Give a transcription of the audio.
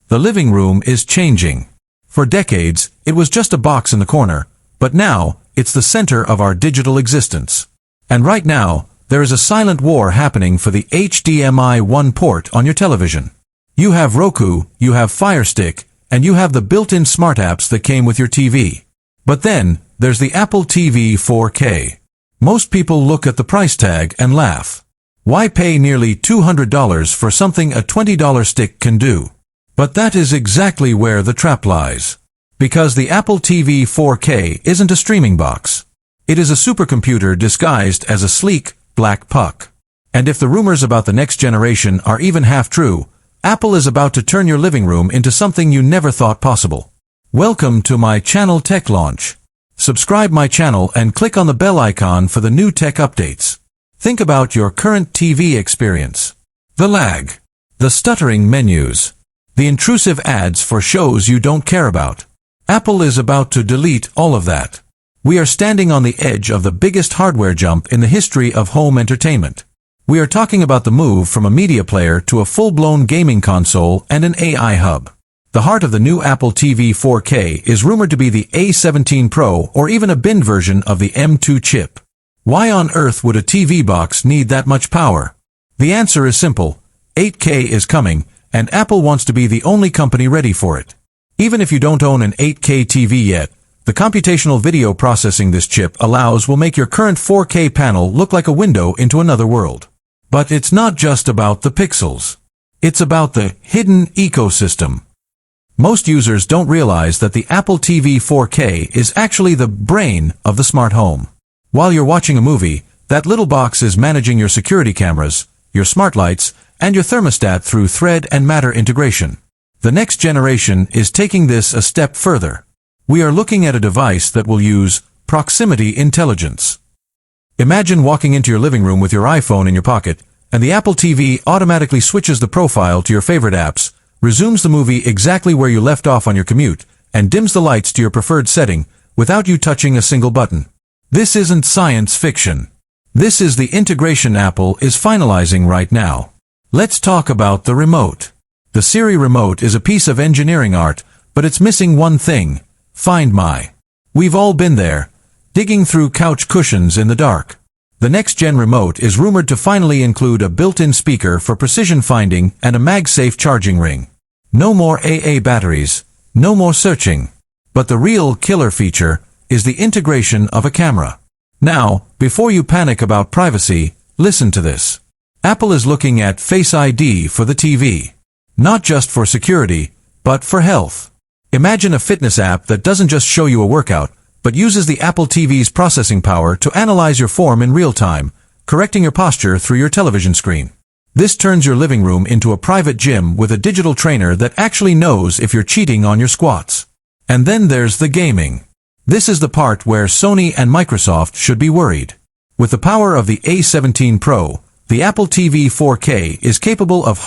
The living room is changing. For decades, it was just a box in the corner, but now, it's the center of our digital existence. And right now, there is a silent war happening for the HDMI 1 port on your television. You have Roku, you have Fire Stick, and you have the built-in smart apps that came with your TV. But then, there's the Apple TV 4K. Most people look at the price tag and laugh. Why pay nearly $200 for something a $20 stick can do? But that is exactly where the trap lies. Because the Apple TV 4K isn't a streaming box. It is a supercomputer disguised as a sleek, black puck. And if the rumors about the next generation are even half true, Apple is about to turn your living room into something you never thought possible. Welcome to my channel Tech Launch. Subscribe my channel and click on the bell icon for the new tech updates. Think about your current TV experience. The lag. The stuttering menus. The intrusive ads for shows you don't care about. Apple is about to delete all of that. We are standing on the edge of the biggest hardware jump in the history of home entertainment. We are talking about the move from a media player to a full-blown gaming console and an AI hub. The heart of the new Apple TV 4K is rumored to be the A17 Pro or even a bin version of the M2 chip. Why on earth would a TV box need that much power? The answer is simple. 8K is coming, and Apple wants to be the only company ready for it. Even if you don't own an 8K TV yet, the computational video processing this chip allows will make your current 4K panel look like a window into another world. But it's not just about the pixels. It's about the hidden ecosystem. Most users don't realize that the Apple TV 4K is actually the brain of the smart home. While you're watching a movie, that little box is managing your security cameras, your smart lights, and your thermostat through Thread and Matter integration. The next generation is taking this a step further. We are looking at a device that will use proximity intelligence. Imagine walking into your living room with your iPhone in your pocket, and the Apple TV automatically switches the profile to your favorite apps, resumes the movie exactly where you left off on your commute, and dims the lights to your preferred setting without you touching a single button. This isn't science fiction. This is the integration Apple is finalizing right now. Let's talk about the remote. The Siri remote is a piece of engineering art, but it's missing one thing: Find My. We've all been there, digging through couch cushions in the dark. The next-gen remote is rumored to finally include a built-in speaker for precision finding and a MagSafe charging ring. No more AA batteries, no more searching. But the real killer feature is the integration of a camera. Now, before you panic about privacy, listen to this. Apple is looking at Face ID for the TV. Not just for security, but for health. Imagine a fitness app that doesn't just show you a workout, but uses the Apple TV's processing power to analyze your form in real time, correcting your posture through your television screen. This turns your living room into a private gym with a digital trainer that actually knows if you're cheating on your squats. And then there's the gaming. This is the part where Sony and Microsoft should be worried. With the power of the A17 Pro, the Apple TV 4K is capable of